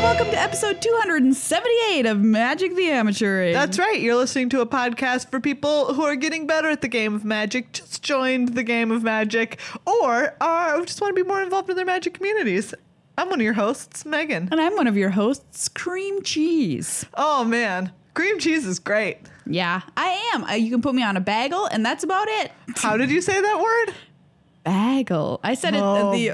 welcome to episode 278 of Magic the Amateur. That's right. You're listening to a podcast for people who are getting better at the game of Magic, just joined the game of Magic, or just want to be more involved in their Magic communities. I'm one of your hosts, Megan. And I'm one of your hosts, Cream Cheese. Oh, man. Cream cheese is great. Yeah, I am. You can put me on a bagel, and that's about it. How did you say that word? Bagel. I said it the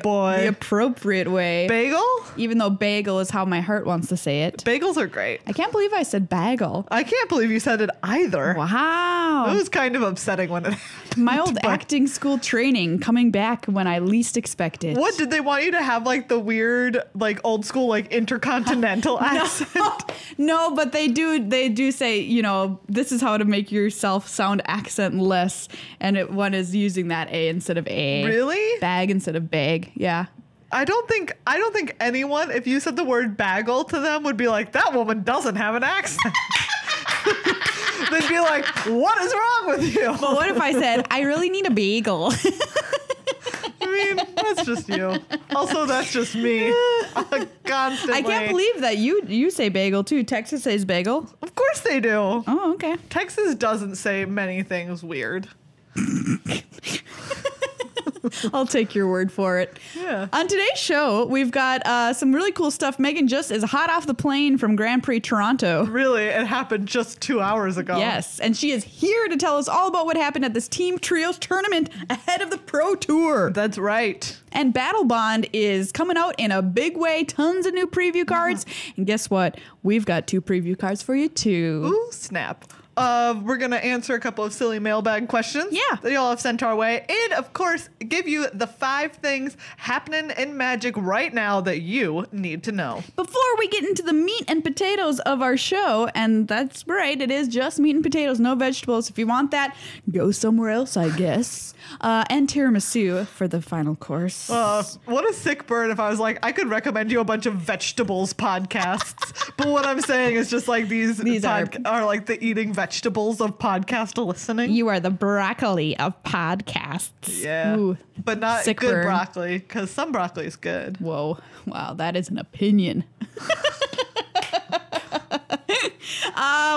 appropriate way. Bagel? Even though bagel is how my heart wants to say it. Bagels are great. I can't believe I said bagel. I can't believe you said it either. Wow. It was kind of upsetting when it happened. My old acting school training coming back when I least expected. What, did they want you to have like the weird, like old school, like intercontinental accent? No, but they do say, you know, this is how to make yourself sound accentless. And one is using that A instead of A. Really? Bag instead of bag. Yeah. I don't think anyone, if you said the word bagel to them, would be like, that woman doesn't have an accent. They'd be like, what is wrong with you? But what if I said, I really need a bagel? I mean, that's just you. Also, that's just me. Constantly. I can't believe that you say bagel too. Texas says bagel. Of course they do. Oh, okay. Texas doesn't say many things weird. I'll take your word for it. Yeah. On today's show, we've got some really cool stuff. Megan just is hot off the plane from Grand Prix Toronto. Really? It happened just 2 hours ago. Yes. And she is here to tell us all about what happened at this Team Trios tournament ahead of the Pro Tour. That's right. And Battlebond is coming out in a big way. Tons of new preview cards. And guess what? We've got 2 preview cards for you, too. Ooh, snap. We're going to answer a couple of silly mailbag questions that y'all have sent our way. And, of course, give you the 5 things happening in Magic right now that you need to know. Before we get into the meat and potatoes of our show, and that's right, it is just meat and potatoes, no vegetables. If you want that, go somewhere else, I guess. And tiramisu for the final course. What a sick bird if I was like, I could recommend you a bunch of vegetables podcasts. But what I'm saying is just like these are like the eating vegetables of podcast listening. You are the broccoli of podcasts. Yeah. Ooh, but not sick good burn. Broccoli, because some broccoli is good. Whoa. Wow, that is an opinion.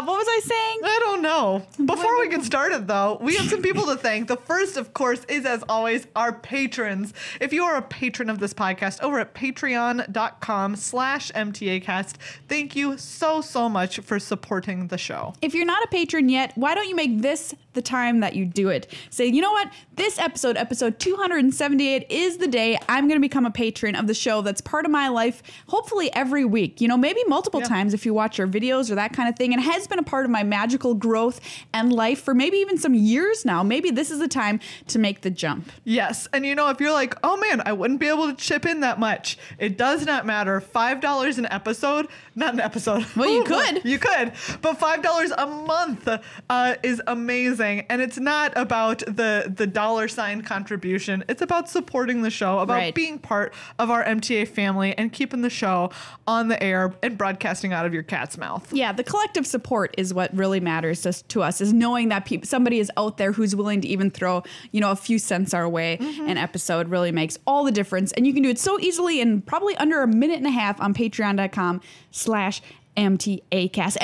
What was I saying? I don't know. Before we get started, though, we have some people to thank. The first, of course, is, as always, our patrons. If you are a patron of this podcast over at patreon.com/MTAcast, thank you so much for supporting the show. If you're not a patron yet, why don't you make this the time that you do it? Say, you know what? This episode 278, is the day I'm going to become a patron of the show that's part of my life, hopefully every week. You know, maybe multiple times if you watch our videos or that kind of thing. And it has been a part of my magical growth and life for maybe even some years now. Maybe this is the time to make the jump. Yes. And you know, if you're like, oh man, I wouldn't be able to chip in that much, it does not matter. $5 an episode, not an episode. Well, you could. You could. But $5 a month is amazing. And it's not about the dollar sign contribution. It's about supporting the show, about being part of our MTA family and keeping the show on the air and broadcasting out of your cat's mouth. Yeah, the collective support is what really matters to us, is knowing that somebody is out there who's willing to even throw, you know, a few cents our way. An episode really makes all the difference. And you can do it so easily in probably under a minute and a half on patreon.com/MTAcast. And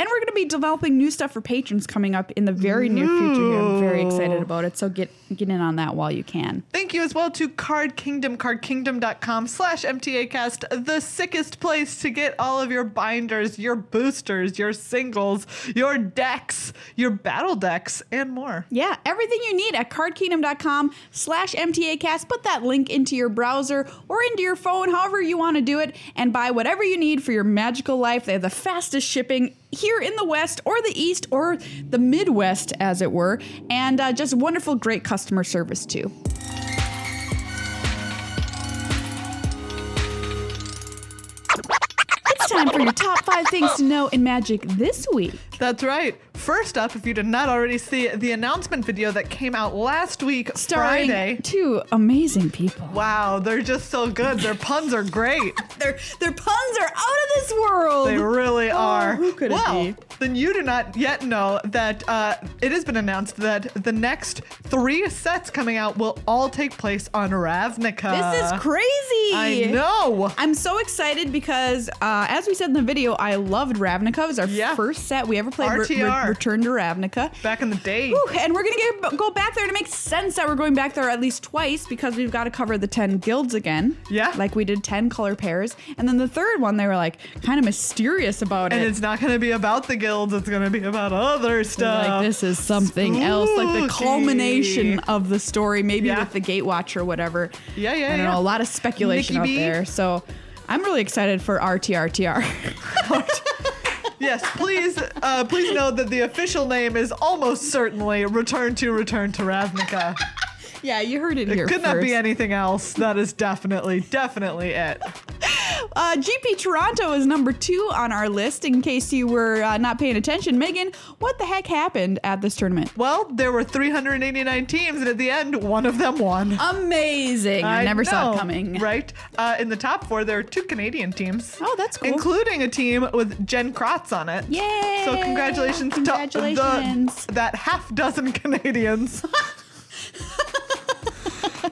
we're going to be developing new stuff for patrons coming up in the very near future here. I'm very excited about it. So get in on that while you can. Thank you as well to Card Kingdom, cardkingdom.com/MTAcast, the sickest place to get all of your binders, your boosters, your singles, your decks, your battle decks, and more. Yeah, everything you need at cardkingdom.com/MTAcast. Put that link into your browser or into your phone, however you want to do it, and buy whatever you need for your magical life. They have the fastest shipping here in the West or the East or the Midwest, as it were, and just wonderful, great customer service too. It's time for your top 5 things to know in Magic this week. That's right. First up, if you did not already see the announcement video that came out last week, starring Friday. 2 amazing people. Wow, they're just so good. Their puns are great. Their puns are out of this world. They really are. Who could it be? Then you do not yet know that it has been announced that the next 3 sets coming out will all take place on Ravnica. This is crazy. I know. I'm so excited because, as we said in the video, I loved Ravnica. It was our first set we ever played. RTR. Return to Ravnica. Back in the day. Whew, and we're going to go back there, and it makes sense that we're going back there at least twice because we've got to cover the 10 guilds again. Yeah. Like we did 10 color pairs. And then the third one, they were like kind of mysterious about it. And it's not going to be about the guilds. It's going to be about other stuff. Like this is something else, like the culmination of the story, maybe with the Gatewatch or whatever. Yeah. I don't know, a lot of speculation Nikki out B. there. So I'm really excited for RTRTR. Yes, please know that the official name is almost certainly Return to Ravnica. Yeah, you heard it here It could not be anything else. That is definitely it. GP Toronto is number 2 on our list. In case you were not paying attention, Megan, what the heck happened at this tournament? Well, there were 389 teams, and at the end, one of them won. Amazing! I never saw it coming. Right? In the top 4, there are 2 Canadian teams. Oh, that's cool. Including a team with Jen Kratz on it. Yay! So congratulations to that half dozen Canadians.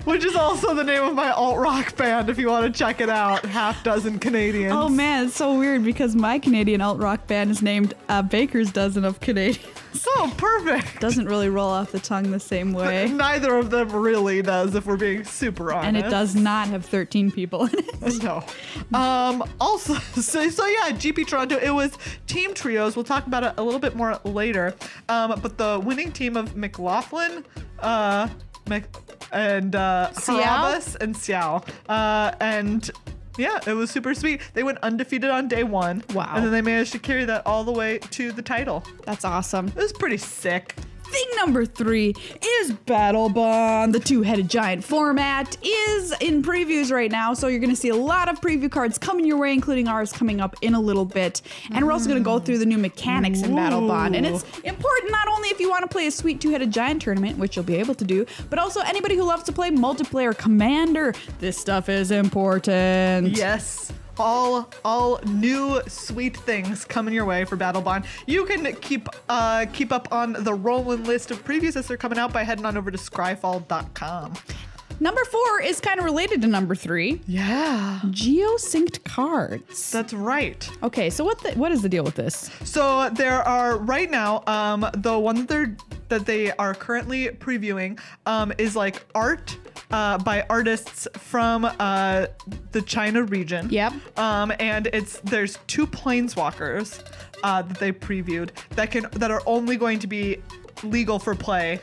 Which is also the name of my alt-rock band if you want to check it out. Half dozen Canadians. Oh man, it's so weird because my Canadian alt-rock band is named Baker's Dozen of Canadians. Oh, perfect. Doesn't really roll off the tongue the same way. Neither of them really does, if we're being super honest. And it does not have 13 people in it. No. Also, so yeah, GP Toronto, it was team trios. We'll talk about it a little bit more later. But the winning team of McLaughlin, Harabas and Xiao. And yeah, it was super sweet. They went undefeated on day 1. Wow. And then they managed to carry that all the way to the title. That's awesome. It was pretty sick. Thing number 3 is Battlebond. The 2-headed giant format is in previews right now, so you're going to see a lot of preview cards coming your way, including ours coming up in a little bit. And we're also going to go through the new mechanics in Battlebond. And it's important not only if you want to play a sweet 2-headed giant tournament, which you'll be able to do, but also anybody who loves to play multiplayer Commander. This stuff is important. Yes. All new sweet things coming your way for Battlebond. You can keep up on the rolling list of previews as they're coming out by heading on over to scryfall.com. Number 4 is kind of related to number 3. Yeah. Geo-synced cards. That's right. Okay, so what is the deal with this? So there are right now, the one that they are currently previewing is like art by artists from the China region. Yep. And there's 2 planeswalkers that they previewed that are only going to be legal for play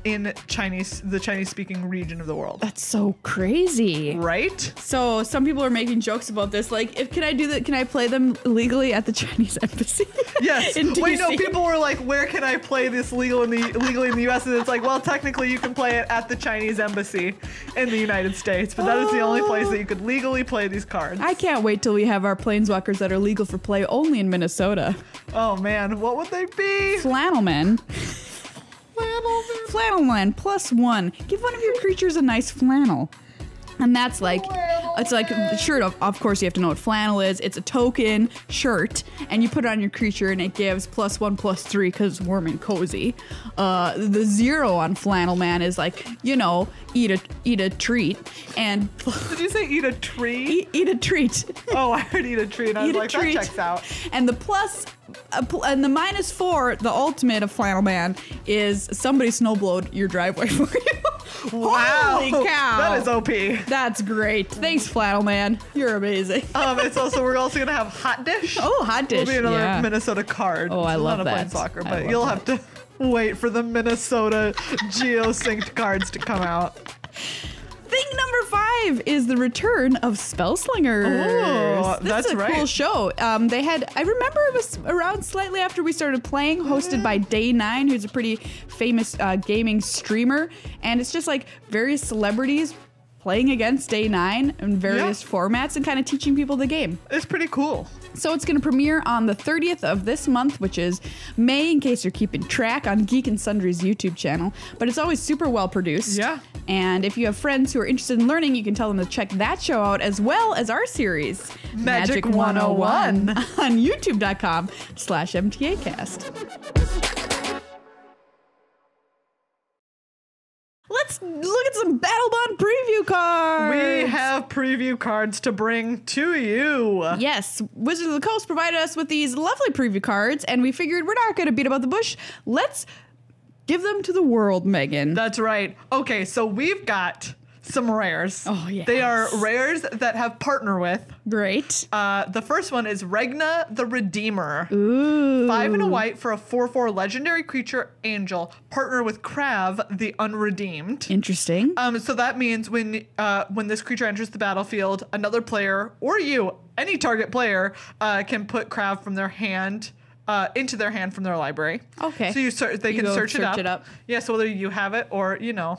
in the Chinese-speaking region of the world. That's so crazy. Right? So some people are making jokes about this. Like, can I do that? Can I play them legally at the Chinese embassy? Yes. In Wait, no, DC? people were like, where can I play this legally in the US? And it's like, well, technically you can play it at the Chinese embassy in the United States, but that is the only place that you could legally play these cards. I can't wait till we have our planeswalkers that are legal for play only in Minnesota. Oh man, what would they be? Flannelmen. Flannelman +1. Give one of your creatures a nice flannel. And that's like, it's like the shirt. Of course, you have to know what flannel is. It's a token shirt, and you put it on your creature, and it gives +1/+3 because it's warm and cozy. The 0 on Flannel Man is like, you know, eat a treat. And did you say eat a tree? Eat a treat. Oh, I heard eat a treat. And I was like, that checks out. And the and the -4, the ultimate of Flannel Man, is somebody snowblowed your driveway for you. Wow. Holy cow. That is OP. That's great. Thanks, Flannel Man. You're amazing. We're also gonna have Hot Dish. Oh, Hot Dish. Will be another Minnesota card. Oh, I love not that. Not a planeswalker, but you'll have to wait for the Minnesota geo-synced cards to come out. Thing number 5 is the return of Spellslingers. Oh, that's a cool show. I remember it was around slightly after we started playing, hosted by Day9, who's a pretty famous gaming streamer. And it's just like various celebrities playing against day 9 in various formats and kind of teaching people the game. It's pretty cool. So it's going to premiere on the 30th of this month, which is May, in case you're keeping track, on Geek and Sundry's YouTube channel. But it's always super well produced. Yeah. And if you have friends who are interested in learning, you can tell them to check that show out, as well as our series, Magic 101. on youtube.com/MTAcast. Let's look at some Battlebond preview cards. We have preview cards to bring to you. Yes, Wizards of the Coast provided us with these lovely preview cards, and we figured we're not going to beat about the bush. Let's give them to the world, Megan. That's right. Okay, so we've got some rares. Oh, yes. They are rares that have partner with. Great. The first one is Regna the Redeemer. Ooh. 5 and a white for a 4/4 legendary creature angel. Partner with Krav the Unredeemed. Interesting. So that means when this creature enters the battlefield, another player or you, any target player, can put Krav from their hand into their hand from their library. Okay. So they can search it up. Yeah. So whether you have it or your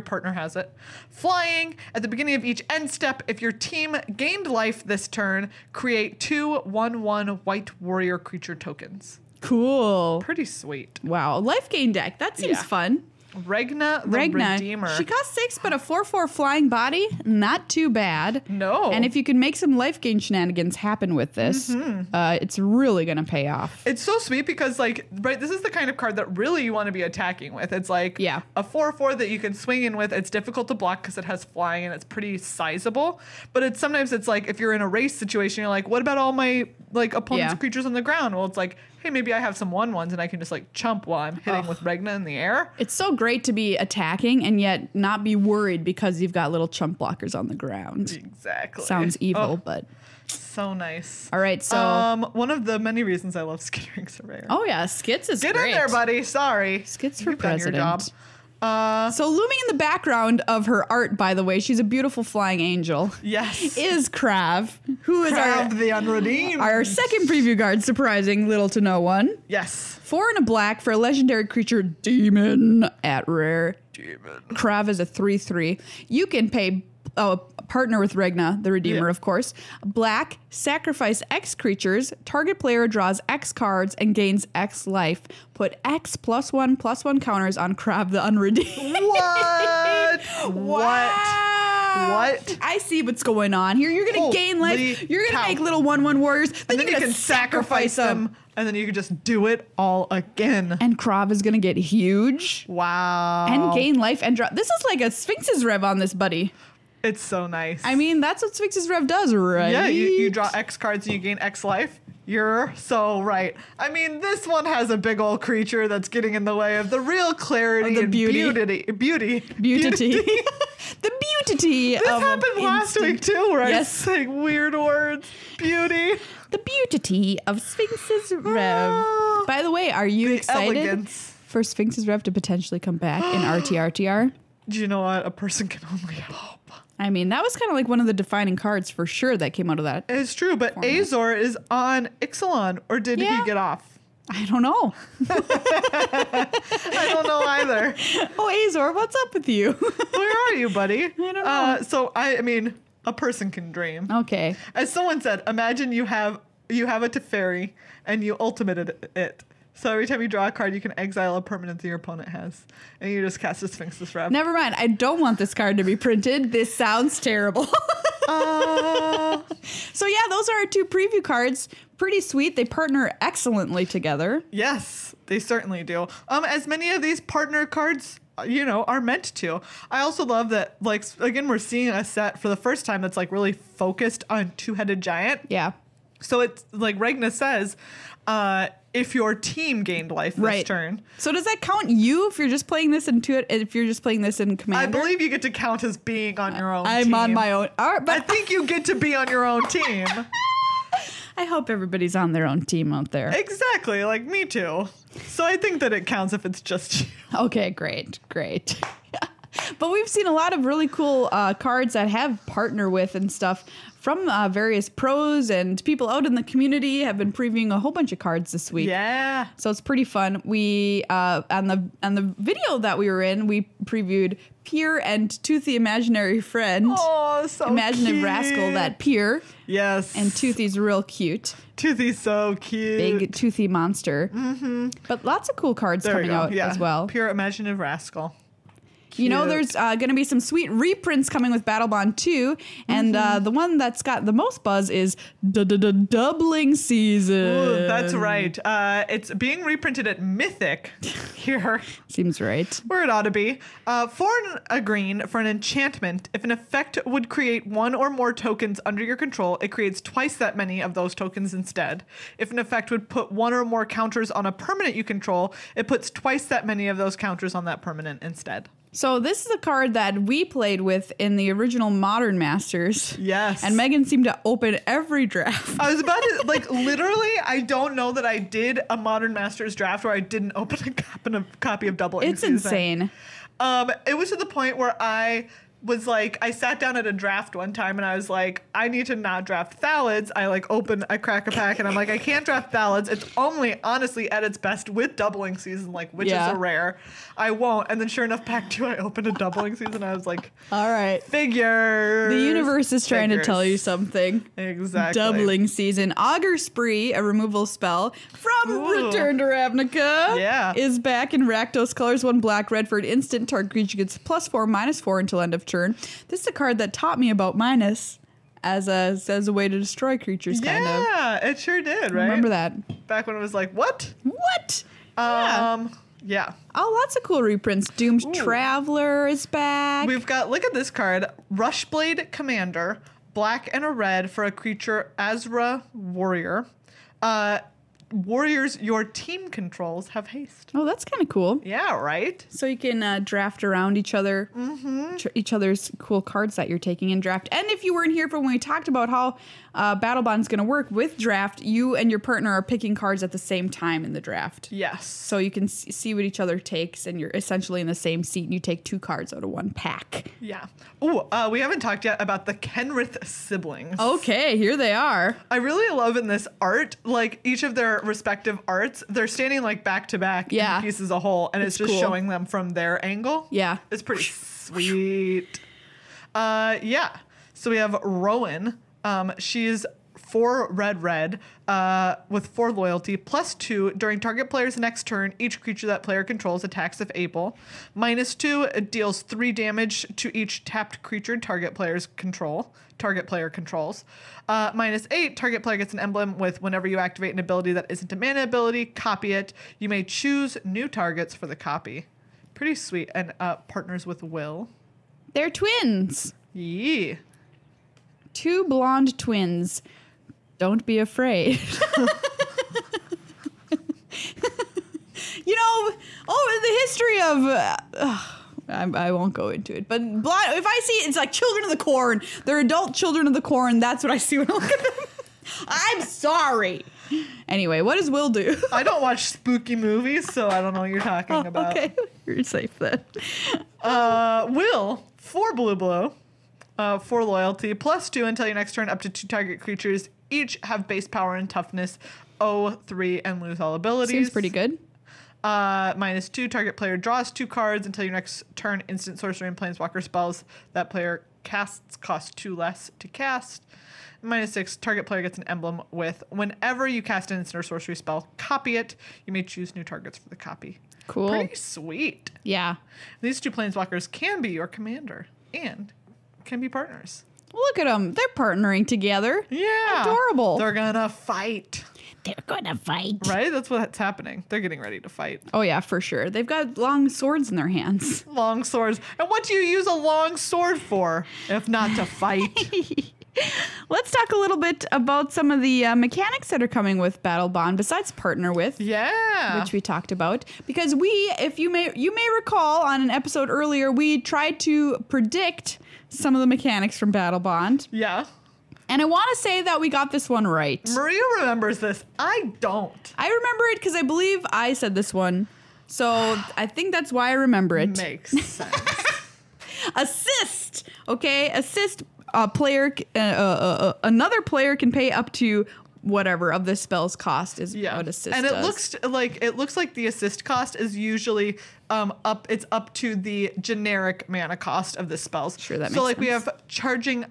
partner has it. Flying, at the beginning of each end step, if your team gained life this turn, create 2 1/1 white warrior creature tokens. Cool. Pretty sweet. Wow. Life gain deck. That seems fun. Regna the Redeemer. She costs 6, but a 4/4 flying body, not too bad. No. And if you can make some life gain shenanigans happen with this, it's really going to pay off. It's so sweet because, this is the kind of card that really you want to be attacking with. It's like a 4/4 that you can swing in with. It's difficult to block because it has flying and it's pretty sizable. But sometimes it's like if you're in a race situation, you're like, what about all my opponent's creatures on the ground? Well, it's like, hey, maybe I have some 1/1s and I can just chump while I'm hitting with Regna in the air. It's so great to be attacking and yet not be worried because you've got little chump blockers on the ground. Exactly. Sounds evil, but so nice. All right, so one of the many reasons I love Skittering Surveyor. Oh yeah, Skits is Get great. in there, buddy. Sorry. Skits for You've done president. your job. So looming in the background of her art, by the way, she's a beautiful flying angel. Yes. Is Krav, who is Krav the Unredeemed. Our second preview card, surprising little to no one. Yes. 4 and a black for a legendary creature, Demon, at rare. Demon. Krav is a 3/3. You can pay partner with Regna, the Redeemer, of course. Black, sacrifice X creatures. Target player draws X cards and gains X life. Put X +1/+1 counters on Krav the Unredeemed. What? What? I see what's going on here. You're going to gain life. You're going to make little 1/1 warriors. Then you can sacrifice them. And then you can just do it all again. And Krav is going to get huge. Wow. And gain life and draw. This is like a Sphinx's Rev on this, buddy. It's so nice. I mean, that's what Sphinx's Rev does, right? Yeah, you draw X cards and you gain X life. You're so right. I mean, this one has a big old creature that's getting in the way of the real clarity and beauty. The beauty. This happened last week too, where I was saying weird words. Beauty. The beauty of Sphinx's Rev. By the way, are you excited for Sphinx's Rev to potentially come back in RTRTR? Do you know what? A person can only hope. I mean, that was kind of like one of the defining cards for sure that came out of that. It's true, but format. Azor is on Ixalan, or did he get off? I don't know. I don't know either. Oh, Azor, what's up with you? Where are you, buddy? I don't know. So I mean, a person can dream. Okay. As someone said, imagine you have a Teferi and you ultimated it. So every time you draw a card, you can exile a permanent that your opponent has. And you just cast a Sphinx's Rev. Never mind. I don't want this card to be printed. This sounds terrible. So yeah, those are our 2 preview cards. Pretty sweet. They partner excellently together. Yes, they certainly do. As many of these partner cards, are meant to. I also love that, again, we're seeing a set for the first time that's really focused on 2-headed giant. Yeah. So it's like Regna says, if your team gained life this turn. So does that count you if you're just playing this in Commander? I believe you get to count as being on your own team. I'm on my own. All right, but I think you get to be on your own team. I hope everybody's on their own team out there. Exactly, me too. So I think that it counts if it's just you. Okay, great. But we've seen a lot of really cool cards that have partner with and stuff from various pros, and people out in the community have been previewing a whole bunch of cards this week. Yeah. So it's pretty fun. We on the video that we were in, we previewed Pier and Toothy Imaginary Friend. Oh, so Imaginative cute. Rascal, that Pier. Yes. And Toothy's real cute. Toothy's so cute. Big Toothy monster. Mm-hmm. But lots of cool cards coming out as well. Pure Imaginative Rascal. Cute. You know, there's going to be some sweet reprints coming with Battlebond 2, and the one that's got the most buzz is Doubling Season. Ooh, that's right. It's being reprinted at Mythic here. Seems right. Where it ought to be. For a green, for an enchantment, if an effect would create one or more tokens under your control, it creates twice that many of those tokens instead. If an effect would put one or more counters on a permanent you control, it puts twice that many of those counters on that permanent instead. So this is a card that we played with in the original Modern Masters. Yes. And Megan seemed to open every draft. I was about to, like, literally, I don't know that I did a Modern Masters draft where I didn't open a copy of Doubling It's Season. insane. It was to the point where I was like, I sat down at a draft one time and I was like, I need to not draft Thalids. I crack a pack and I'm like, I can't draft Thalids. It's only honestly at its best with Doubling Season, like, which is a rare. I won't. And then sure enough, pack 2, I opened a Doubling Season. I was like, all right. Figures. The universe is trying to tell you something. Exactly. Doubling Season. Augur Spree, a removal spell from Return to Ravnica, is back in Rakdos colors. 1 black, red for an instant. Target creature gets +4/-4 until end of turn. This is a card that taught me about minus as a way to destroy creatures, kind of. Yeah, it sure did, right? Remember that. Back when it was like, what? What? Yeah. Oh, lots of cool reprints. Doomed Traveler is back. We've got, look at this card, Rushblade Commander, black and a red for a creature Azra Warrior. Warriors your team controls have haste. Oh, that's kind of cool. Yeah, right? So you can draft around each other, each other's cool cards that you're taking in draft. And if you weren't here for when we talked about how Battlebond's going to work with draft, you and your partner are picking cards at the same time in the draft. Yes. So you can see what each other takes, and you're essentially in the same seat, and you take 2 cards out of 1 pack. Yeah. Oh, we haven't talked yet about the Kenrith siblings. Okay, here they are. I really love in this art, like each of their respective arts, they're standing like back to back in the piece as a whole, and it's just cool. Showing them from their angle. Yeah. It's pretty sweet. Yeah. So we have Rowan. She's 4 red with 4 loyalty, +2 during target player's next turn. Each creature that player controls attacks if able. -2, it deals 3 damage to each tapped creature target player controls. -8, target player gets an emblem with whenever you activate an ability that isn't a mana ability, copy it. You may choose new targets for the copy. Pretty sweet. And partners with Will. They're twins. Yeah. 2 blonde twins. Don't be afraid. You know, the history of... I won't go into it, but if I see it, it's like Children of the Corn. They're adult Children of the Corn. That's what I see when I look at them. I'm sorry. Anyway, what does Will do? I don't watch spooky movies, so I don't know what you're talking about. Okay, you're safe then. Will, 4 blue, 4 loyalty, +2 until your next turn. Up to 2 target creatures each have base power and toughness 0/3 and lose all abilities. Seems pretty good. -2, target player draws 2 cards until your next turn. Instant sorcery and planeswalker spells that player casts cost 2 less to cast. -6, target player gets an emblem with whenever you cast an instant or sorcery spell, copy it. You may choose new targets for the copy. Cool. Pretty sweet. Yeah. These 2 planeswalkers can be your commander and can be partners. Look at them. They're partnering together. Yeah. Adorable. They're gonna fight. They're gonna fight. Right? That's what's happening. They're getting ready to fight. Oh, yeah, for sure. They've got long swords in their hands. Long swords. And what do you use a long sword for, if not to fight? Let's talk a little bit about some of the mechanics that are coming with Battlebond, besides partner with. Yeah. Which we talked about. Because if you may recall on an episode earlier, we tried to predict some of the mechanics from Battlebond. Yeah. And I want to say that we got this one right. Maria remembers this. I don't. I remember it because I believe I said this one. So I think that's why I remember it. Makes sense. Assist. Okay, assist. Another player can pay up to whatever of the spell's cost is what assist and it does. looks like the assist cost is usually up to the generic mana cost of the spells. Sure, that makes so like sense. we have charging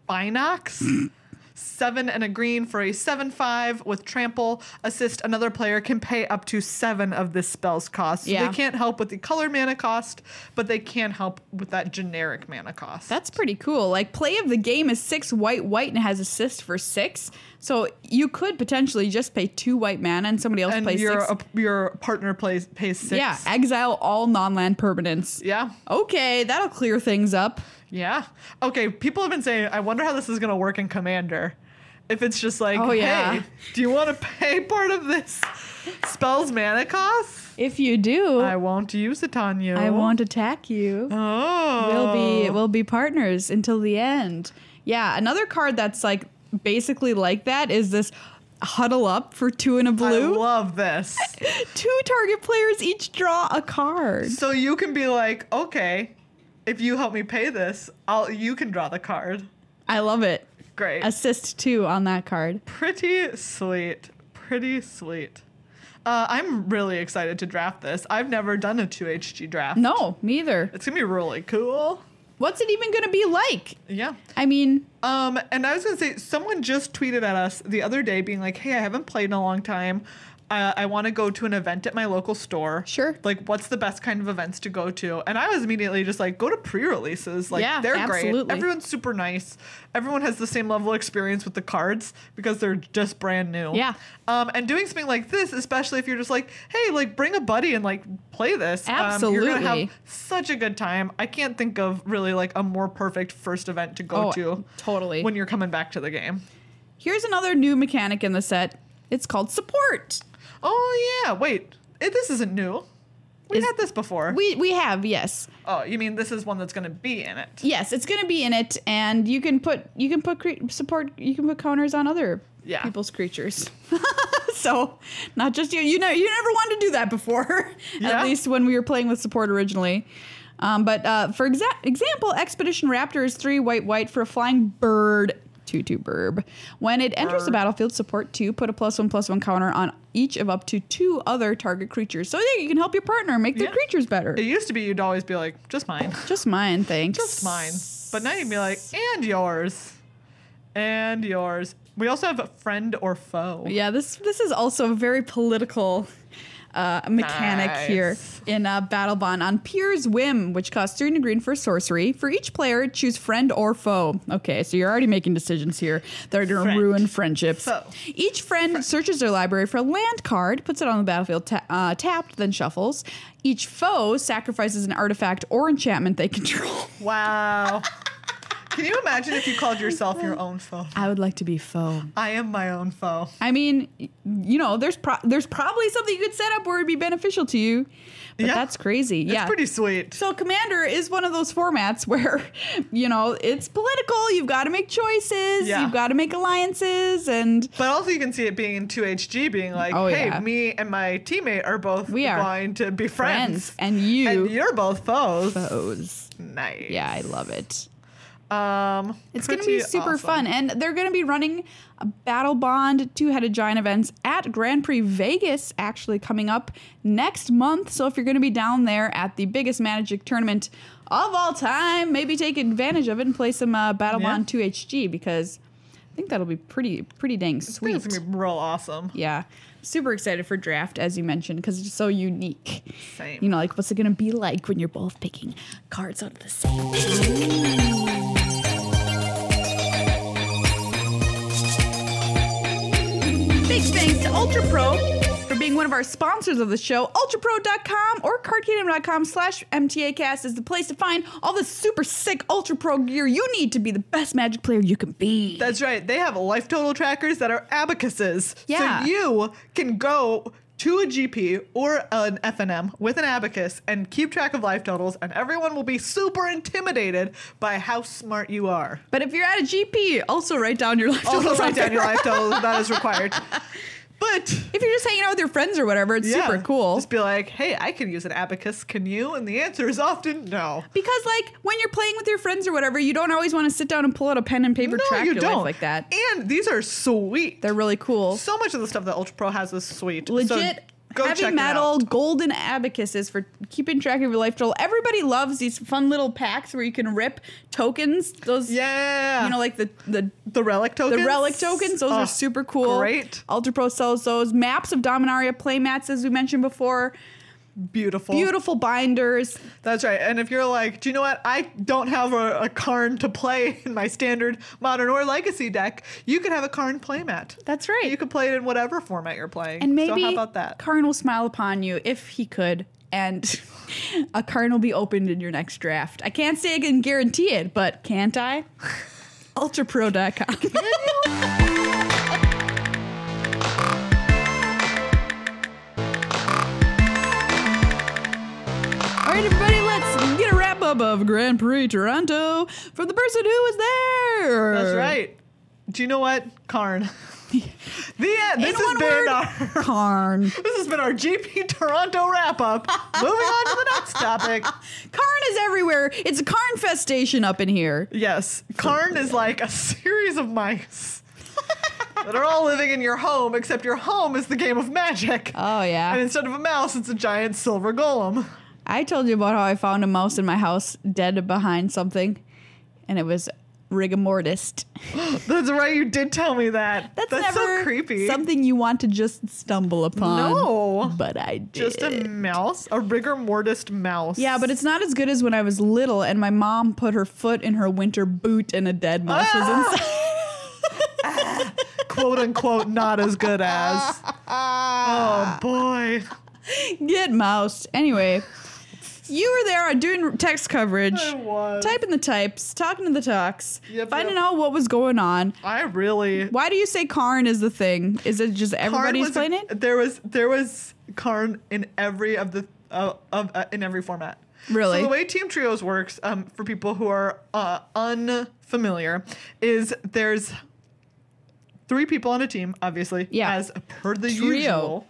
Binox. 7 and a green for a 7/5 with trample. Assist, another player can pay up to 7 of this spell's cost. So Yeah. they can't help with the color mana cost, but they can help with that generic mana cost. That's pretty cool. Like, play of the game is 6 white, and it has assist for 6. So you could potentially just pay 2 white mana and somebody else plays 6. Your partner pays 6. Yeah, exile all non-land permanents. Yeah. Okay, that'll clear things up. Yeah. Okay, people have been saying, I wonder how this is going to work in Commander. If it's just like, hey, do you want to pay part of this spell's mana cost? If you do, I won't use it on you. I won't attack you. Oh. We'll be partners until the end. Yeah, another card that's like basically like that is this Huddle Up for 2 and a blue. I love this. 2 target players each draw a card. So you can be like, okay, if you help me pay this, you can draw the card. I love it. Great. Assist 2 on that card. Pretty sweet. Pretty sweet. I'm really excited to draft this. I've never done a 2HG draft. No, me either. It's going to be really cool. What's it even going to be like? Yeah. I mean... And I was going to say, someone just tweeted at us the other day being like, hey, I haven't played in a long time. I want to go to an event at my local store. Sure. Like, what's the best kind of events to go to? And I was immediately just like, go to pre-releases. Like, yeah, they're absolutely. great. Everyone's super nice. Everyone has the same level of experience with the cards because they're just brand new. Yeah. And doing something like this, especially if you're just like, hey, like, bring a buddy and, like, play this. Absolutely. You're going to have such a good time. I can't think of really, like, a more perfect first event to go to. Totally. When you're coming back to the game. Here's another new mechanic in the set. It's called support. Oh, yeah. Wait. This isn't new. We had this before. We have, yes. Oh, you mean this is one that's going to be in it? Yes, it's going to be in it, and you can put support. You can put counters on other people's creatures. So not just you. You know, you never wanted to do that before. Yeah. At least when we were playing with support originally. But for example, Expedition Raptor is 3 white for a flying bird. 2/2 burb. When it enters the battlefield, support 2, put a +1/+1 counter on each of up to 2 other target creatures. So yeah, you can help your partner make their creatures better. It used to be you'd always be like, just mine. Just mine, thanks. Just mine. But now you can be like, and yours. And yours. We also have a friend or foe. Yeah, this is also a very political mechanic here in Battlebond. On Pier's Whim, which costs 3 and a green for sorcery. For each player, choose friend or foe. Okay, so you're already making decisions here that are going to ruin friendships. Foe. Each friend searches their library for a land card, puts it on the battlefield tapped, then shuffles. Each foe sacrifices an artifact or enchantment they control. Wow. Can you imagine if you called yourself your own foe? I would like to be foe. I am my own foe. I mean, you know, there's probably something you could set up where it'd be beneficial to you. But that's crazy. It's pretty sweet. So Commander is one of those formats where, you know, it's political. You've got to make choices. Yeah. You've got to make alliances. But also you can see it being in 2HG being like, hey, me and my teammate are both going to be friends. And you're both foes. Foes. Nice. Yeah, I love it. It's going to Pretty be super awesome. fun. And they're going to be running a Battlebond 2-headed giant events at Grand Prix Vegas actually coming up next month. So if you're going to be down there at the biggest Magic tournament of all time, maybe take advantage of it and play some Battlebond 2HG because I think that'll be pretty dang sweet. I think it's going to be real awesome. Yeah. Super excited for draft, as you mentioned, because it's so unique. Same. You know, like what's it going to be like when you're both picking cards out of the same deck? Big thanks to Ultra Pro for being one of our sponsors of the show. UltraPro.com or CardKingdom.com/MTAcast is the place to find all the super sick Ultra Pro gear you need to be the best Magic player you can be. That's right. They have life total trackers that are abacuses. Yeah. So you can go to a GP or an FNM with an abacus and keep track of life totals, and everyone will be super intimidated by how smart you are. But if you're at a GP, also write down your life totals. Also write down your life totals. That is required. But if you're just hanging out with your friends or whatever, it's super cool. Just be like, hey, I can use an abacus. Can you? And the answer is often no. Because like when you're playing with your friends or whatever, you don't always want to sit down and pull out a pen and paper track your life like that. And these are sweet. They're really cool. So much of the stuff that Ultra Pro has is sweet. Legit. Go heavy metal golden abacuses for keeping track of your life total. Everybody loves these fun little packs where you can rip tokens. Those, like the relic tokens. The relic tokens. Those are super cool. Great. Ultra Pro sells those. Maps of Dominaria play mats, as we mentioned before. Beautiful binders. That's right. And if you're like, do you know what? I don't have a Karn to play in my standard modern or legacy deck. You can have a Karn playmat. That's right. You can play it in whatever format you're playing. And maybe so how about that? Karn will smile upon you if he could. And a Karn will be opened in your next draft. I can't say I can guarantee it, but can't I? UltraPro.com. Can you? All right, everybody, let's get a wrap-up of Grand Prix Toronto from the person who was there. That's right. Do you know what? Karn. The end. This has been our Karn. This has been our GP Toronto wrap-up. Moving on to the next topic. Karn is everywhere. It's a Karn festation up in here. Yes. Karn is like a series of mice that are all living in your home, except your home is the game of Magic. Oh, yeah. And instead of a mouse, it's a giant silver golem. I told you about how I found a mouse in my house dead behind something, and it was rigor mortis. That's right, you did tell me that. That's never so creepy. Something you want to just stumble upon. No. But I did. Just a mouse? A rigor mortis mouse. Yeah, but it's not as good as when I was little and my mom put her foot in her winter boot and a dead mouse was inside. Quote unquote, not as good as. Oh boy. Get moused. Anyway. You were there doing text coverage, typing the types, talking to the talks, finding out what was going on. Why do you say Karn is the thing? Is it just everybody's playing it? There was Karn in every in every format. Really? So the way Team Trios works, for people who are unfamiliar, is there's 3 people on a team, obviously, as per the usual.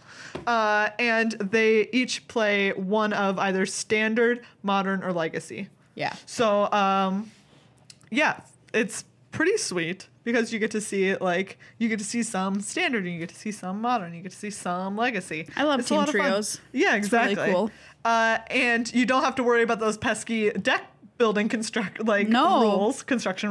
And they each play one of either standard, modern, or legacy. Yeah. So, it's pretty sweet because you get to see it you get to see some standard and you get to see some modern, you get to see some legacy. I love Team Trios. Yeah, exactly. It's really cool. And you don't have to worry about those pesky deck building construction rules,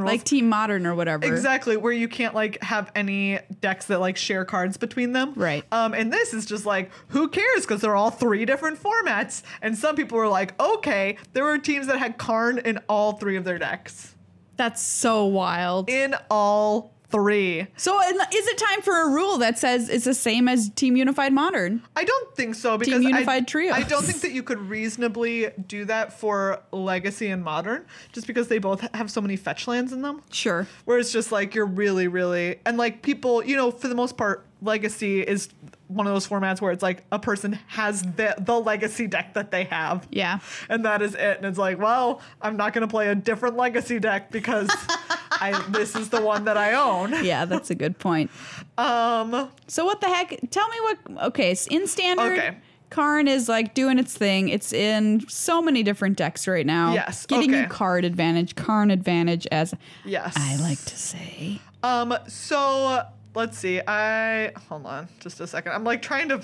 like Team Modern or whatever. Exactly, where you can't have any decks that share cards between them. Right. And this is just who cares, because they're all 3 different formats. And some people were like, okay, there were teams that had Karn in all 3 of their decks. That's so wild. In all 3. So is it time for a rule that says it's the same as Team Unified Modern? I don't think so, because Team Unified Trio. I don't think that you could reasonably do that for Legacy and Modern, just because they both have so many fetch lands in them. Sure. Where it's just you're really, really, and people, for the most part, Legacy is one of those formats where it's a person has the legacy deck that they have. Yeah. And that is it. And it's well, I'm not going to play a different legacy deck because this is the one that I own. Yeah, that's a good point. So what the heck? Tell me in standard, Karn is doing its thing. It's in so many different decks right now. Yes. Getting you card advantage, Karn advantage, as I like to say. So let's see. Hold on just a second. I'm trying to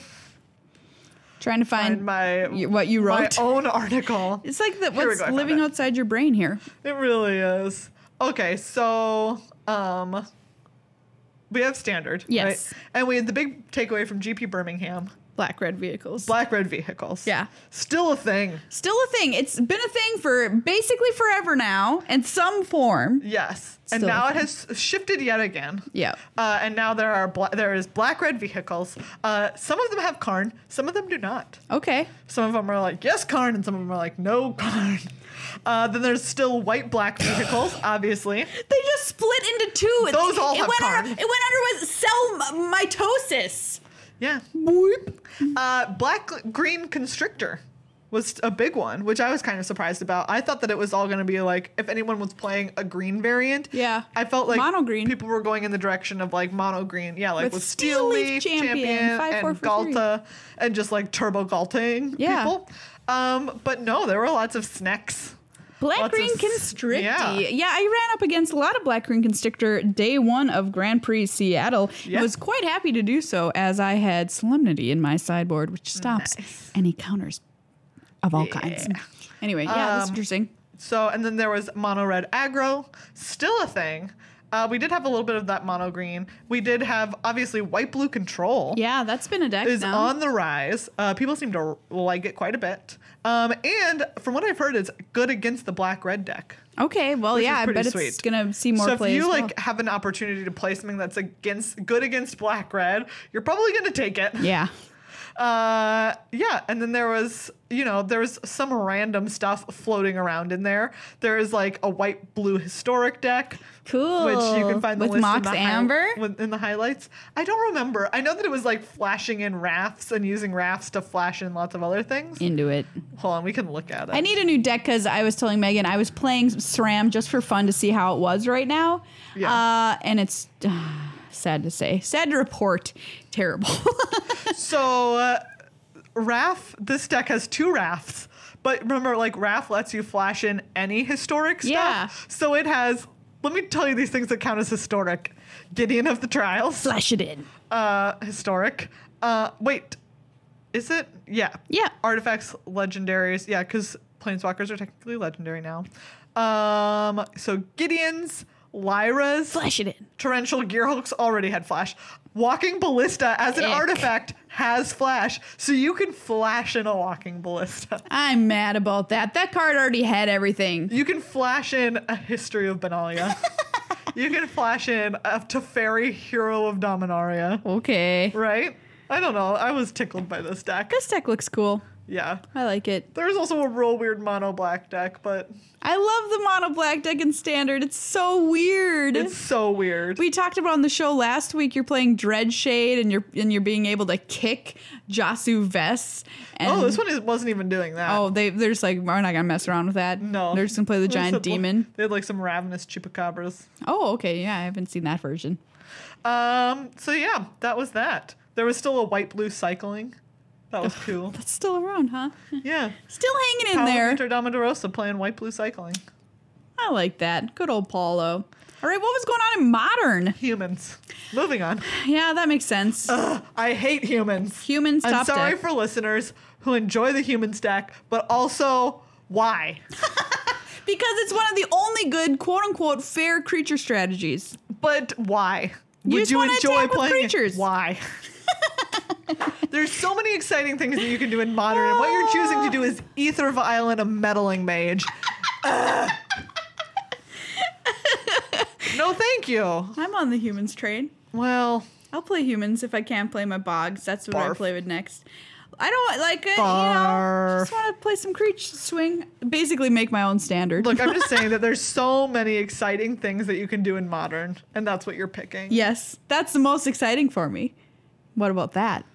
find what you wrote. My own article. It's what's living outside your brain here. It really is. Okay, so we have standard. Yes. Right? And we had the big takeaway from GP Birmingham. Black-red vehicles. Black-red vehicles. Yeah. Still a thing. It's been a thing for basically forever now, in some form. Yes. And now it has shifted yet again. Yeah. And now there is black-red vehicles. Some of them have Karn. Some of them do not. Okay. Some of them are yes, Karn, and some of them are no, Karn. Then there's still white-black vehicles, obviously. They just split into 2. Those all have Karn. It went under with cell mitosis. Yeah. Boop. Black-green constrictor. was a big one, which I was kind of surprised about. I thought that it was all going to be like, if anyone was playing a green variant. Yeah. I felt like mono green. People were going in the direction of like mono green. Yeah, like with Steel Leaf Champion and Galta and just like turbo Galting people. But no, there were lots of snacks. Black-green Constricty. Yeah, I ran up against a lot of Black-green Constrictor day one of Grand Prix Seattle. I was quite happy to do so as I had Solemnity in my sideboard, which stops any counters of all kinds. Anyway, that's interesting. So, and then there was mono red aggro, still a thing. We did have a little bit of that mono green. We did have, obviously, white blue control. Yeah, that's been a deck is now. on the rise. People seem to like it quite a bit. And from what I've heard, it's good against the black red deck. Okay, well, I bet it's going to see more play. So if you like have an opportunity to play something that's good against black red, you're probably going to take it. Yeah. And then there was some random stuff floating around in there. There is like a white blue historic deck. Cool. Which you can find the with list Mox Amber in the highlights. I don't remember. I know that it was like flashing in rafts and using rafts to flash in lots of other things. Into it. Hold on, we can look at it. I need a new deck because I was telling Megan I was playing SRAM just for fun to see how it was right now. Yeah. And it's sad to say, sad to report, terrible. So, Raf, this deck has 2 rafts. But remember, like, Raf lets you flash in any historic stuff. Yeah. So it has, let me tell you these things that count as historic. Gideon of the Trials. Flash it in. Historic. Wait, is it? Yeah. Yeah. Artifacts, legendaries. Yeah, because planeswalkers are technically legendary now. So Gideon's, Lyra's. Flash it in. Torrential Gearhulks already had flash. Walking Ballista as an artifact has flash, so you can flash in a Walking Ballista. I'm mad about that. That card already had everything. You can flash in a History of Benalia. You can flash in a Teferi, Hero of Dominaria. Okay. Right? I don't know. I was tickled by this deck. This deck looks cool. Yeah. I like it. There's also a real weird mono black deck, but I love the mono black deck in Standard. It's so weird. It's so weird. We talked about on the show last week. You're playing Dreadshade, and you're being able to kick Jasu Vess. And this one wasn't even doing that. Oh, they're just like, we're not gonna mess around with that. No, they're just gonna play the giant demon. They had like some ravenous chupacabras. Oh, okay. Yeah, I haven't seen that version. So yeah, that was that. There was still a white blue cycling. That was cool. That's still around, huh? Yeah. Still hanging in there. Paolo Domodorosa playing white blue cycling. I like that. Good old Paulo. All right, what was going on in Modern? Humans. Moving on. Yeah, that makes sense. I hate humans. Humans top deck. I'm sorry for listeners who enjoy the humans deck, but also, why? Because it's one of the only good, quote-unquote, fair creature strategies. But why? Would you enjoy playing creatures? Why? There's so many exciting things that you can do in Modern, and what you're choosing to do is Ether Vial and a Meddling Mage. No, thank you. I'm on the humans train. Well, I'll play humans if I can't play my bogs. That's what I play with next. I don't like it, just want to play some creature swing. Basically make my own Standard. Look, I'm just saying that there's so many exciting things that you can do in Modern, and that's what you're picking. Yes, that's the most exciting for me. What about that?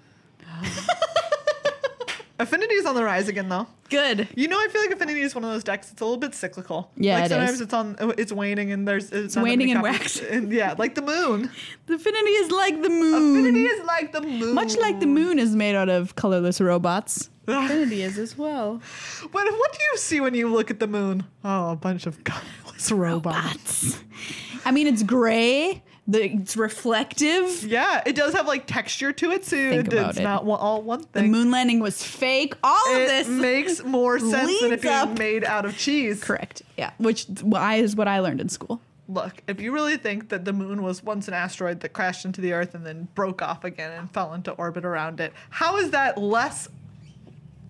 Affinity is on the rise again, though. Good. You know, I feel like Affinity is one of those decks. It's a little bit cyclical. Yeah, like it sometimes is. it's waning, and it's waning and wax. And yeah, like the moon. The Affinity is like the moon. Affinity is like the moon. Much like the moon is made out of colorless robots. Affinity is as well. What do you see when you look at the moon? Oh, a bunch of colorless robots. I mean, it's gray. It's reflective. Yeah, it does have like texture to it, so it's not all one thing. The moon landing was fake. All of this makes more sense than it being made out of cheese. Correct. Yeah, which is what I learned in school. Look, if you really think that the moon was once an asteroid that crashed into the Earth and then broke off again and fell into orbit around it, how is that less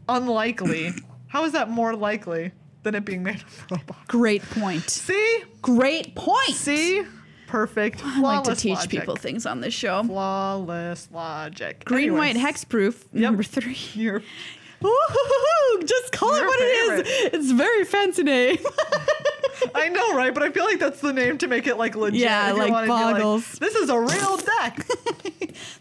unlikely? How is that more likely than it being made of robots? Great point. See? Great point. See? Perfect. I like to teach people things on this show. Flawless logic. Green White Hexproof, number 3. Just call it what it is. It's a very fancy name. I know, right? But I feel like that's the name to make it like legit. Yeah, like Boggles. Like, this is a real deck.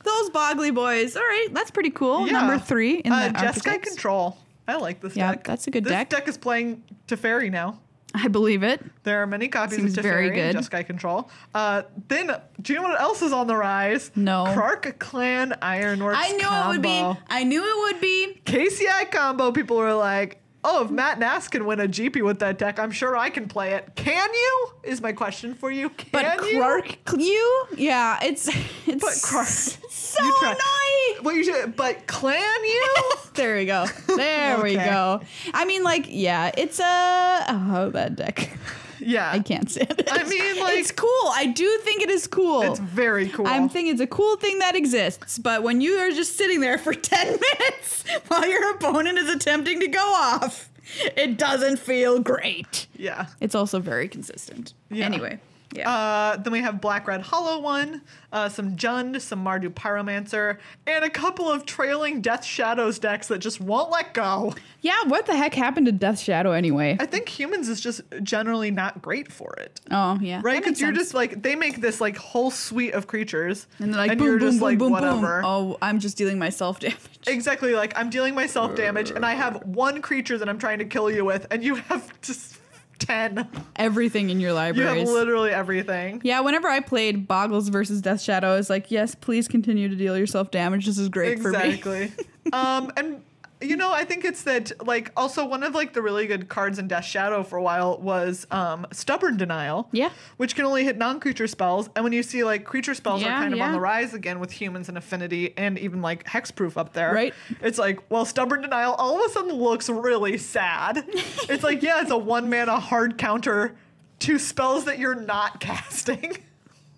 Those Boggly boys. All right, that's pretty cool. Yeah. Number 3 in the Jeskai Control. I like this Yeah, deck. that's a good deck. This deck is playing Teferi now. I believe it. There are many copies Seems of very Teferi good. and Jeskai Control. Then, do you know what else is on the rise? No. Krark Clan Ironworks I knew combo. it would be. I knew it would be. KCI combo. People were like, oh, if Matt Nass can win a GP with that deck, I'm sure I can play it. Can you? Is my question for you. Can But you? Krark, you? Yeah, it's But Krark. so you try. annoying. Well, you should, but Clan you? There we go. There we Okay. go. I mean, like, yeah, it's that deck. Yeah. I can't stand it. I mean, like, it's cool. I do think it is cool. it's very cool. I'm thinking it's a cool thing that exists, but when you are just sitting there for 10 minutes while your opponent is attempting to go off, it doesn't feel great. Yeah. It's also very consistent. Yeah. Anyway, yeah. Then we have Black Red Holo one, some Jund, some Mardu Pyromancer, and a couple of trailing Death Shadows decks that just won't let go. Yeah, what the heck happened to Death Shadow anyway? I think humans is just generally not great for it. Oh, yeah. Right? That makes Because you're sense. just like, they make this like whole suite of creatures. And they're like, you're boom, boom, just boom, like, boom, whatever. boom. Oh, I'm just dealing myself damage. Exactly. Like, I'm dealing myself damage and I have one creature that I'm trying to kill you with, and you have just 10. Everything in your You library. have literally everything. Yeah, whenever I played Boggles versus Death Shadow, it's like, yes, please continue to deal yourself damage. This is great for me. Exactly. And you know, I think it's that, like, also one of like the really good cards in Death Shadow for a while was Stubborn Denial. Yeah. Which can only hit non-creature spells. And when you see like creature spells are Yeah, kind of yeah. on the rise again with humans and affinity and even like hexproof up there. Right. It's like, well, Stubborn Denial all of a sudden looks really sad. It's like, yeah, it's a 1-mana hard counter to spells that you're not casting.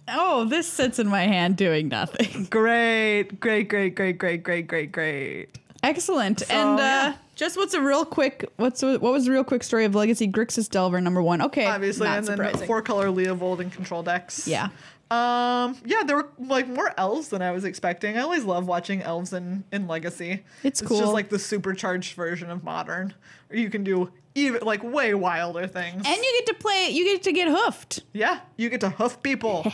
Oh, this sits in my hand doing nothing. Great. Excellent. So, and yeah. just what was the real quick story of Legacy Grixis Delvar #1? Okay, Obviously, not and surprising. then 4-color Leovold and control decks. Yeah. Yeah, there were like more elves than I was expecting. I always love watching elves in Legacy. It's It's cool. just like the supercharged version of Modern. Or you can do even like way wilder things. And you get to get hoofed. Yeah, you get to hoof people.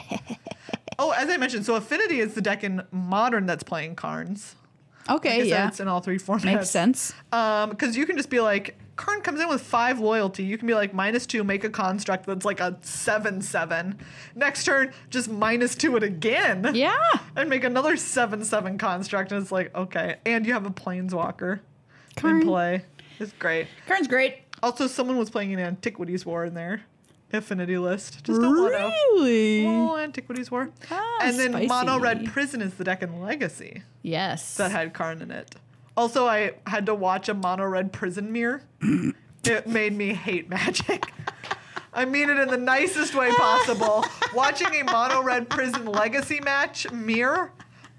Oh, as I mentioned, so Affinity is the deck in Modern that's playing Karns. Like I Okay, said, yeah. it's in all three formats. Makes sense. Because you can just be like, Karn comes in with 5 loyalty. You can be like -2, make a construct that's like a 7/7. Next turn, just -2 it again. Yeah. And make another 7/7 construct. And it's like, okay. And you have a planeswalker Karn. in play. It's great. Karn's great. Also, someone was playing an Antiquities War in their Affinity list. Just a one-off. Really? Oh, Antiquities War. Ah, and then spicy. Mono Red Prison is the deck in Legacy Yes. that had Karn in it. Also, I had to watch a Mono Red Prison mirror. It made me hate Magic. I mean it in the nicest way possible. Watching a Mono Red Prison Legacy match mirror,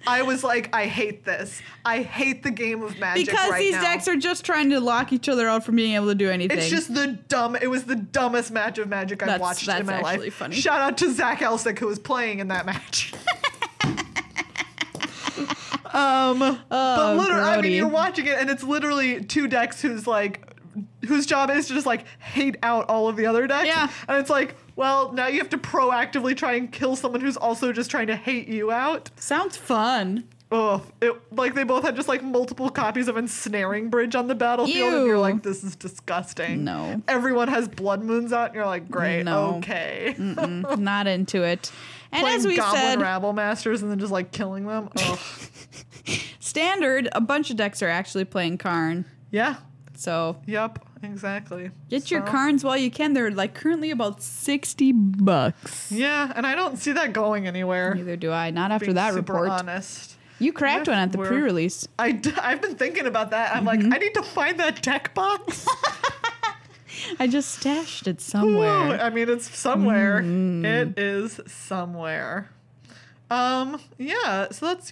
I was like, I hate this. I hate the game of Magic because right these now. decks are just trying to lock each other out from being able to do anything. It's just it was the dumbest match of Magic I've watched in my actually life. funny. Shout out to Zach Elsick who was playing in that match. But literally, I mean, grody. you're watching it and it's literally 2 decks whose job is to just like hate out all of the other decks. Yeah. And it's like, well, now you have to proactively try and kill someone who's also just trying to hate you out. Sounds fun. Oh, like they both had just like multiple copies of Ensnaring Bridge on the battlefield, and you're Ew. like, this is disgusting. No. Everyone has Blood Moons out, and you're like, great, No. okay. Not into it. And Playing as we Goblin said, Rabble Masters and then just like killing them. Ugh. standard, a bunch of decks are actually playing Karn. Yeah. So Yep. Exactly. get your So- Karns while you can. They're like currently about $60. Yeah, and I don't see that going anywhere. Neither do I. Not after being that super report. honest. You cracked one at the We're- pre-release. I've been thinking about that. I'm like, I need to find that deck box. I just stashed it Ooh, somewhere. I mean, it's somewhere. Mm-hmm. It is somewhere. Yeah. So that's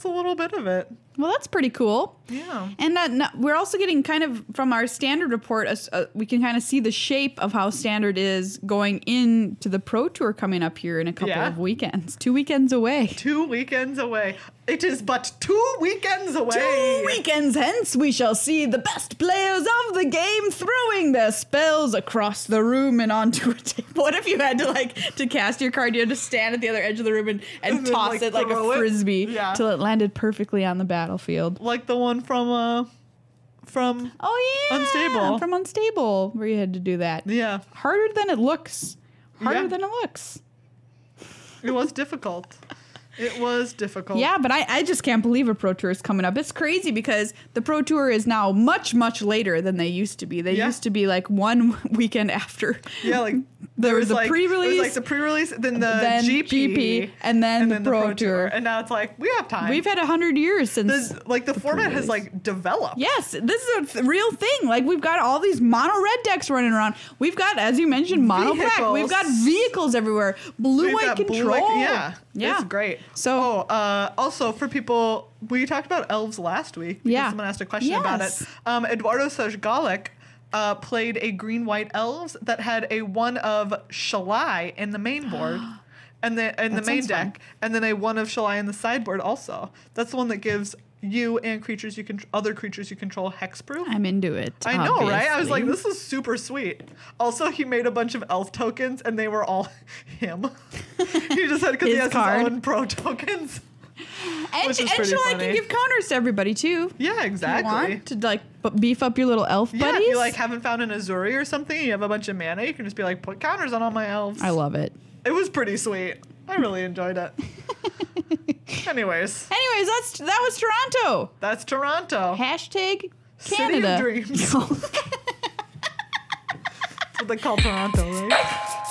a little bit of it. Well, that's pretty cool. Yeah. And we're also getting kind of from our standard report, we can kind of see the shape of how standard is going into the Pro Tour coming up here in a couple Yeah. of weekends. 2 weekends away. 2 weekends away. It is but 2 weekends away. 2 weekends hence, we shall see the best players of the game throwing their spells across the room and onto a table. What if you had to cast your card, you had to stand at the other edge of the room and And then, toss like, it like a throw it? frisbee Yeah. till it landed perfectly on the battlefield? Like the one from Unstable. From Unstable, where you had to do that. Yeah. Harder than it looks. Than it looks. It was difficult. It was difficult. Yeah, but I just can't believe a Pro Tour is coming up. It's crazy because the Pro Tour is now much, much later than they used to be. They used to be like one weekend after. Yeah, like there was a pre-release. It was like the pre-release, then the GP, and then the Pro Tour. And now it's like, we have time. We've had 100 years since. The format has like developed. Yes, this is a real thing. Like we've got all these mono red decks running around. We've got, as you mentioned, mono black. We've got vehicles everywhere. Blue-white control. Yeah, it's great. So, also for people, we talked about Elves last week because someone asked a question about it. Eduardo Sajgalik played a green-white Elves that had a one of Shalai in the main board. And the main deck, and then a one of Shalai in the sideboard also. That's the one that gives you and other creatures you control hexproof. I'm into it. I know, right? I was like, this is super sweet. Also, he made a bunch of elf tokens, and they were all him. He just had, because he has his own pro tokens. And Shalai can give counters to everybody too. Yeah, exactly. If you want to like beef up your little elf buddies. Yeah, if you like haven't found an Azuri or something, you have a bunch of mana, you can just be like, put counters on all my elves. I love it. It was pretty sweet. I really enjoyed it. Anyways, that was Toronto. That's Toronto. Hashtag Canada. City of Dreams. That's what they call Toronto, right?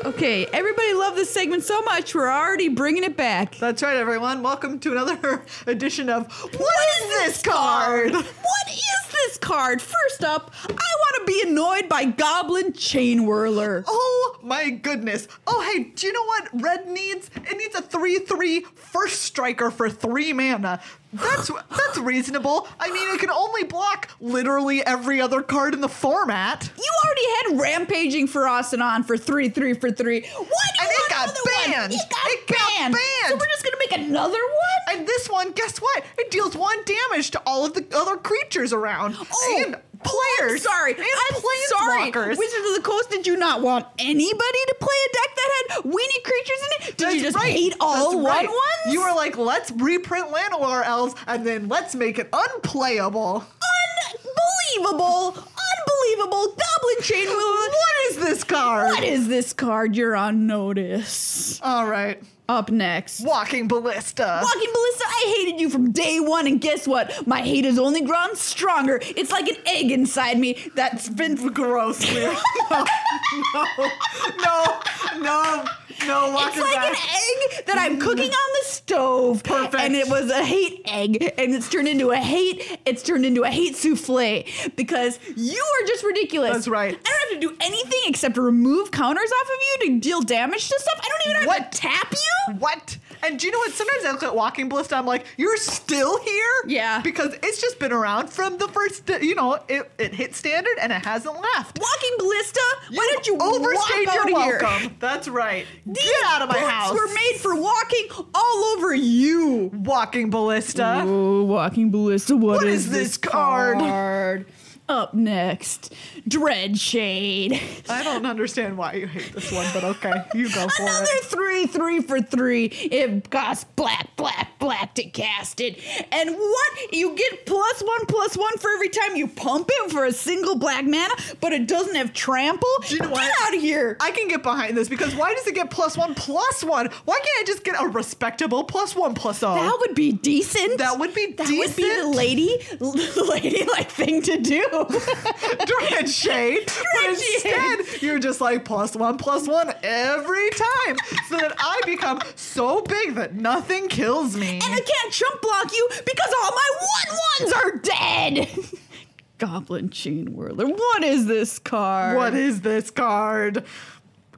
Okay, everybody loved this segment so much, we're already bringing it back. That's right, everyone. Welcome to another edition of What is this card? What is this card? First up, I want to be annoyed by Goblin Chain Whirler. Oh my goodness. Oh, hey, do you know what Red needs? It needs a 3/3 first striker for 3 mana. That's reasonable. I mean, it can only block literally every other card in the format. You already had Rampaging Ferocity for 3/3 for 3. Why do and you it got banned. It got banned. So we're just gonna make another one? And this one, guess what? It deals 1 damage to all of the other creatures around. Oh, and players. I'm sorry. Planeswalkers. Wizards of the Coast, did you not want anybody to play a deck that had weenie creatures in it? Did you just hate all ones? You were like, let's reprint Llanowar Elves and then let's make it unplayable. Unbelievable. Goblin Chain Whirler. What is this card? What is this card? You're on notice. All right. Up next. Walking Ballista. I hated you from day one, and guess what? My hate has only grown stronger. It's like an egg inside me that's been gross. No, walking It's like back. an egg that I'm cooking on the stove. Perfect. And it was a hate egg, and it's turned into a hate souffle because you are just ridiculous. That's right. I don't have to do anything except remove counters off of you to deal damage to stuff. I don't even have to tap you. What? And do you know what? Sometimes I look at Walking Ballista, I'm like, you're still here? Yeah. Because it's just been around from the first, it hit standard and it hasn't left. Walking Ballista, why don't you overstayed walk out your of here? welcome? That's right. These Get out of my boots house. were made for walking all over you. Walking Ballista. Oh, Walking Ballista, what is this card? Up next, Dreadshade. I don't understand why you hate this one, but okay, you go for Another it. 3/3 for 3. It costs black to cast it. And what? You get +1/+1 for every time you pump it for a single black mana, but it doesn't have trample? Do you know what? Get out of here. I can get behind this because why does it get +1/+1? Why can't I just get a respectable +1/+0? That would be decent. That would be decent. That would be the lady-like thing to do. Dreadshade. But instead, you're just like +1/+1 every time so that I become so big that nothing kills me. And I can't chump block you because all my 1/1s are dead. Goblin Chain Whirler. What is this card? What is this card?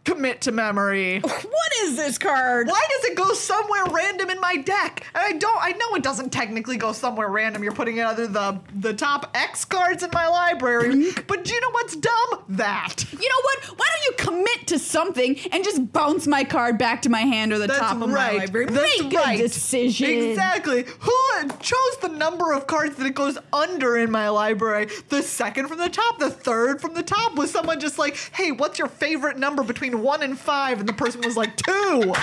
Commit to memory. What is this card? Why does it go somewhere random in my deck? And I know it doesn't technically go somewhere random. You're putting it under the top X cards in my library. But do you know what's dumb? That. You know what? Why don't you commit to something and just bounce my card back to my hand or the top of my library? Make a decision. Exactly. Who chose the number of cards that it goes under in my library? The second from the top, the third from the top. Was someone just like, hey, what's your favorite number between 1 and 5? And the person was like 2.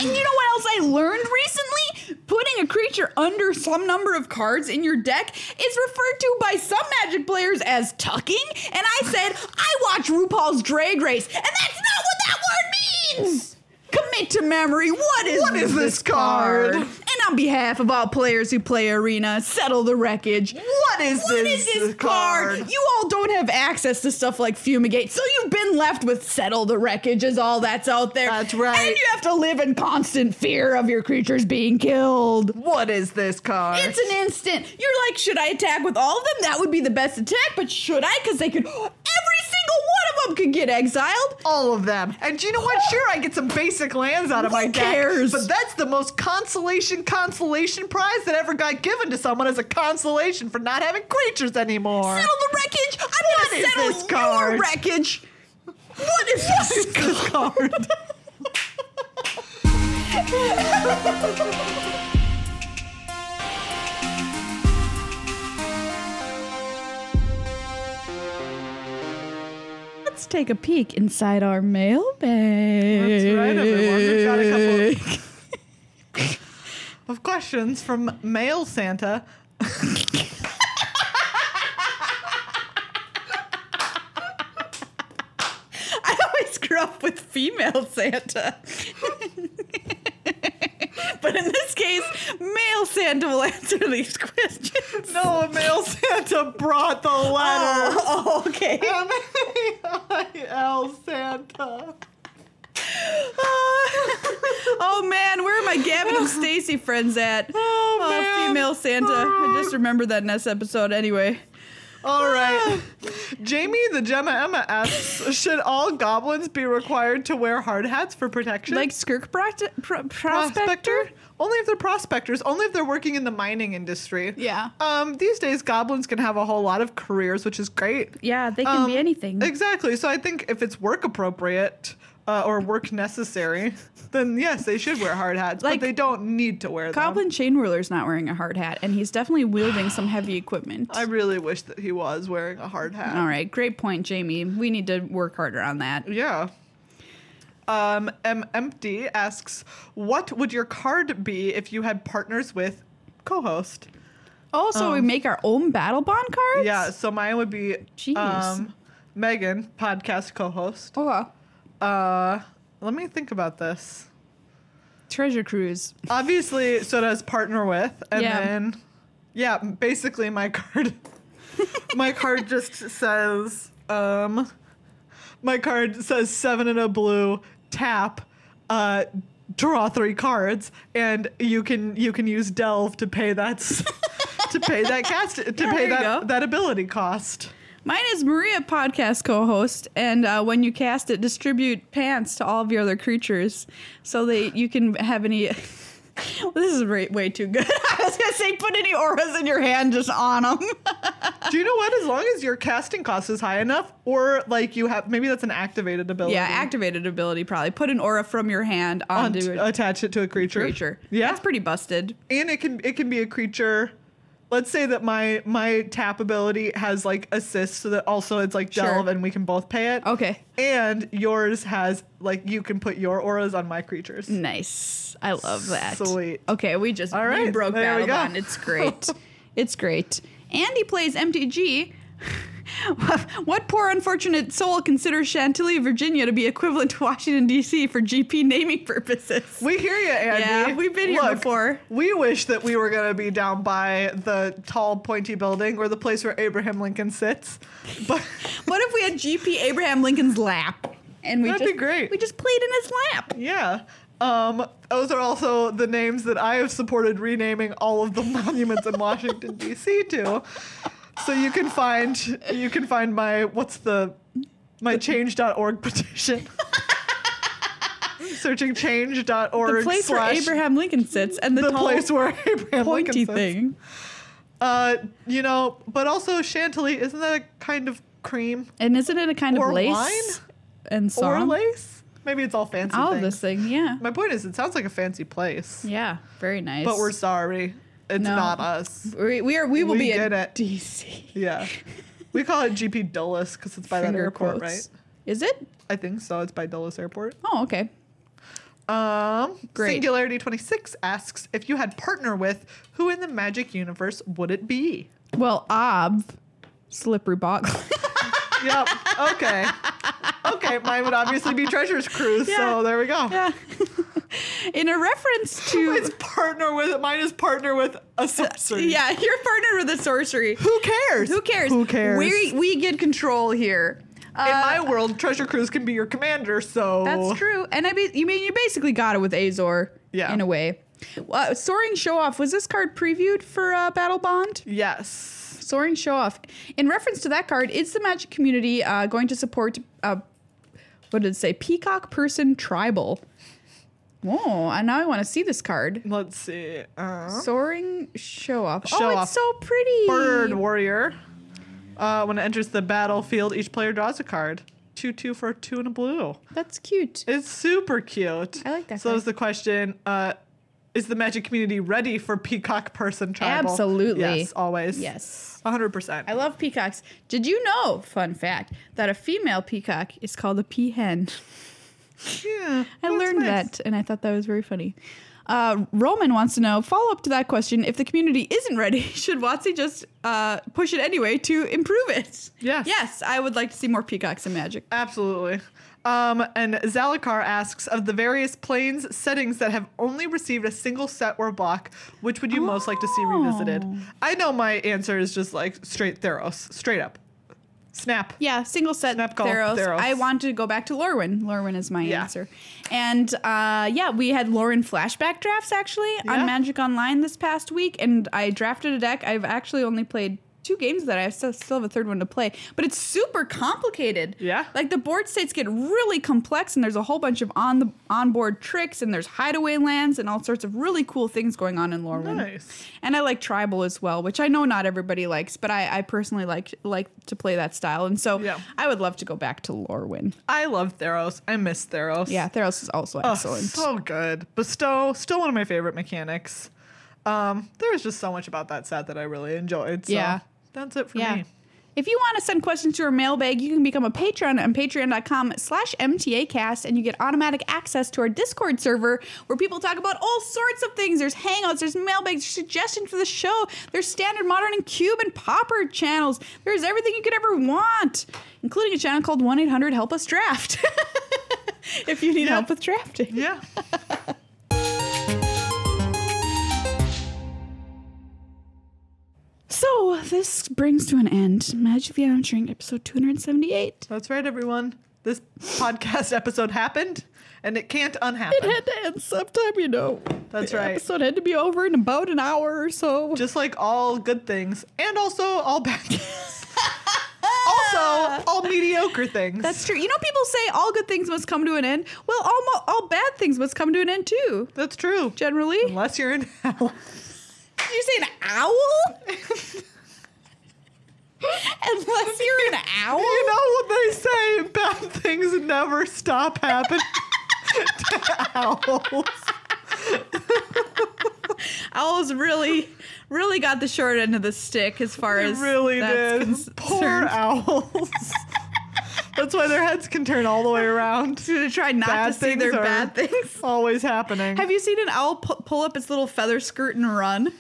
And you know what else I learned recently? Putting a creature under some number of cards in your deck is referred to by some Magic players as tucking. And I said, I watch RuPaul's Drag Race, and that's not what that word means! Commit to memory. What is this card? And on behalf of all players who play Arena, settle the wreckage. What is this card? You all don't have access to stuff like Fumigate, so you've been left with settle the wreckage is all that's out there. That's right. And you have to live in constant fear of your creatures being killed. What is this card? It's an instant. You're like, should I attack with all of them? That would be the best attack, but should I? Because they could, every single one of them could get exiled. All of them. And you know what? Sure, I get some basic lands out of my deck. Who cares? But that's the most consolation prize that ever got given to someone as a consolation for not having creatures anymore. Settle the wreckage. I'm going to settle this card? your wreckage. What is this card? Let's take a peek inside our mailbag. That's right, everyone. We've got a couple of questions from Male Santa. I always grew up with female Santa. But in this case, male Santa will answer these questions. No, Male Santa brought the letter. Oh, okay. M-A-I-L Santa. Oh man, where are my Gavin and Stacy friends at? Oh, man. Female Santa. I just remembered that in this episode anyway. All right. Jamie the Gemma Emma asks, should all goblins be required to wear hard hats for protection? Like Skirk Prospector? Only if they're prospectors. Only if they're working in the mining industry. Yeah. These days, goblins can have a whole lot of careers, which is great. Yeah, they can be anything. Exactly. So I think if it's work appropriate or work necessary, then yes, they should wear hard hats, Like, but they don't need to wear them. Goblin Chain Ruler's not wearing a hard hat, and he's definitely wielding some heavy equipment. I really wish that he was wearing a hard hat. All right, great point, Jamie. We need to work harder on that. Yeah. Empty asks, what would your card be if you had partners with co-host? Oh, so we make our own Battlebond cards? Yeah, so mine would be Jeez. Meghan, podcast co-host. Oh, Let me think about this. Treasure Cruise. Obviously, so does partner with, and Yeah. then, yeah, basically my card, my card just says, my card says 7 and a blue, tap, draw 3 cards, and you can use Delve to pay that that ability cost. Mine is Maria, podcast co-host, and when you cast it, distribute pants to all of your other creatures, so that you can have any. Well, this is way too good. I was gonna say, put any auras in your hand just on them. Do you know what? As long as your casting cost is high enough, or like you have, maybe that's an activated ability. Yeah, activated ability probably. Put an aura from your hand onto attach it to a creature. Yeah, that's pretty busted. And it can be a creature. Let's say that my tap ability has like assist, so that also it's like Delve, and we can both pay it. Okay. And yours has like you can put your auras on my creatures. Nice. I love that. Sweet. Okay, we just All right, broke there we go. Battlebond. It's great. It's great. Andy plays MTG. What poor unfortunate soul considers Chantilly, Virginia to be equivalent to Washington, D.C. for GP naming purposes? We hear you, Andy. Yeah, we've been here before. We wish that we were going to be down by the tall, pointy building or the place where Abraham Lincoln sits. But what if we had GP Abraham Lincoln's lap? And that'd be great. We just played in his lap. Yeah. Those are also the names that I have supported renaming all of the monuments in Washington, D.C. to. So you can find my my change.org petition. Searching change.org. The place where Abraham Lincoln sits and the tall, place where Abraham pointy Lincoln sits. thing. But also Chantilly, isn't that a kind of cream? And isn't it a kind of lace? Wine? And song? Or lace? Maybe it's all fancy All things. of this thing, yeah. My point is, it sounds like a fancy place. Yeah, very nice. But we're sorry. It's not us. We will be get at it. DC. Yeah. We call it GP Dulles because it's by that Finger airport, quotes. right? Is it? I think so. It's by Dulles Airport. Oh, okay. Great. Singularity 26 asks, if you had partner with, who in the Magic universe would it be? Well, Slippery Boggle. Yep. Okay. Okay. Mine would obviously be Treasure's Cruise. Yeah. So there we go. Yeah. In a reference to... Mine is partner with a sorcery. Yeah, you're partnered with a sorcery. Who cares? Who cares? Who cares? We get control here. In my world, Treasure Cruise can be your commander, so... That's true. And you basically got it with Azor, Yeah. in a way. Soaring Showoff, was this card previewed for Battlebond? Yes. Soaring Showoff. In reference to that card, is the Magic community going to support, what did it say? Peacock Person Tribal. Whoa, and now I want to see this card. Let's see. Soaring Showoff. Show Oh, off. it's so pretty. Bird Warrior. When it enters the battlefield, each player draws a card. 2/2 for a 2 and a blue. That's cute. It's super cute. I like that So card. is the question, is the Magic community ready for Peacock Person Tribal? Absolutely. Yes, always. Yes. 100%. I love peacocks. Did you know, fun fact, that a female peacock is called a peahen? Yeah. I that's learned nice. that, and I thought that was very funny. Roman wants to know, follow up to that question, if the community isn't ready, should WotC just push it anyway to improve it? Yes. Yes, I would like to see more peacocks in Magic. Absolutely. And Zalakar asks, of the various planes settings that have only received a single set or block, which would you most like to see revisited? I know my answer is just like straight Theros, straight up. Snap. Yeah, single set Snap call, Theros. Theros. I want to go back to Lorwyn. Lorwyn is my Yeah. answer. And we had Lorwyn flashback drafts actually Yeah. on Magic Online this past week, and I drafted a deck. I've actually only played 2 games that I still have a third one to play, but it's super complicated. Yeah. Like the board states get really complex, and there's a whole bunch of onboard tricks, and there's hideaway lands and all sorts of really cool things going on in Lorwyn. Nice. And I like tribal as well, which I know not everybody likes, but I personally like to play that style, and so Yeah. I would love to go back to Lorwyn. I love Theros. I miss Theros. Yeah, Theros is also Oh, excellent. so good. Bestow, still one of my favorite mechanics. There was just so much about that set that I really enjoyed. So Yeah. that's it for Yeah. me. If you want to send questions to our mailbag, you can become a patron on patreon.com/MTAcast, and you get automatic access to our Discord server where people talk about all sorts of things. There's hangouts, there's mailbags, there's suggestions for the show, there's standard, modern, and cube and pauper channels. There's everything you could ever want, including a channel called 1-800-HELP-US-DRAFT if you need help with drafting. Yeah. So this brings to an end Magic the Gathering episode 278. That's right, everyone. This podcast episode happened, and it can't unhappen. It had to end sometime, you know. That's The right. episode had to be over in about an hour or so. Just like all good things, and also all bad things. Also, all mediocre things. That's true. You know, people say all good things must come to an end. Well, all bad things must come to an end too. That's true. Generally. Unless you're in hell. Did you say an owl? Unless you're an owl? You know what they say, bad things never stop happening to owls. Owls really got the short end of the stick as far They as really that's did. Poor concerned. owls. That's why their heads can turn all the way around. To try not Bad to see their things are bad things. Always happening. Have you seen an owl pull up its little feather skirt and run?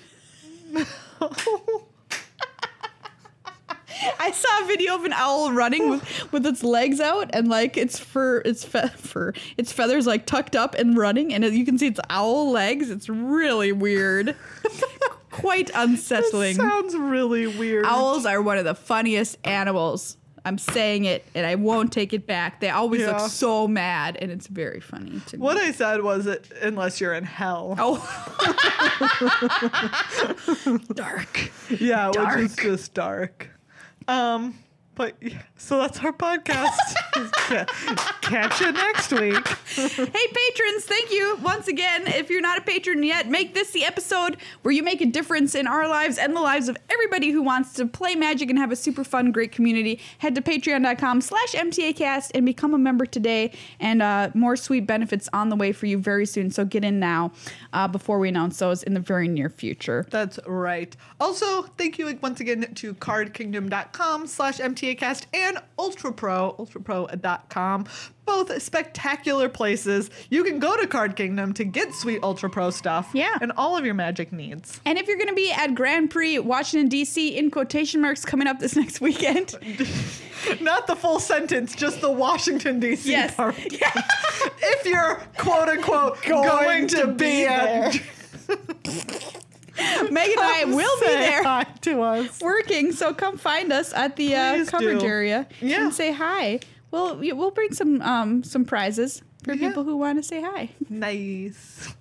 I saw a video of an owl running with its legs out and like its feathers like tucked up and running, and you can see its owl legs. It's really weird. Quite unsettling. Sounds really weird. Owls are one of the funniest animals. I'm saying it, and I won't take it back. They always Yeah. look so mad, and it's very funny to me. What I said was unless you're in hell. Oh. Dark. Yeah, Dark. which is just dark. But yeah, so that's our podcast. Catch you next week. Hey, patrons, thank you once again. If you're not a patron yet, make this the episode where you make a difference in our lives and the lives of everybody who wants to play Magic and have a super fun, great community. Head to patreon.com/MTAcast and become a member today, and more sweet benefits on the way for you very soon. So get in now before we announce those in the very near future. That's right. Also, thank you once again to cardkingdom.com/MTAcast MTA Cast, and Ultra Pro, ultrapro.com. Both spectacular places. You can go to Card Kingdom to get sweet Ultra Pro stuff. Yeah. And all of your Magic needs. And if you're going to be at Grand Prix, Washington, D.C., in quotation marks, coming up this next weekend. Not the full sentence, just the Washington, D.C. Yes. part. If you're, quote unquote, going to be there. Megan and I will be there hi to us. working, so come find us at the coverage area and say hi. We'll bring some prizes for people who want to say hi. Nice.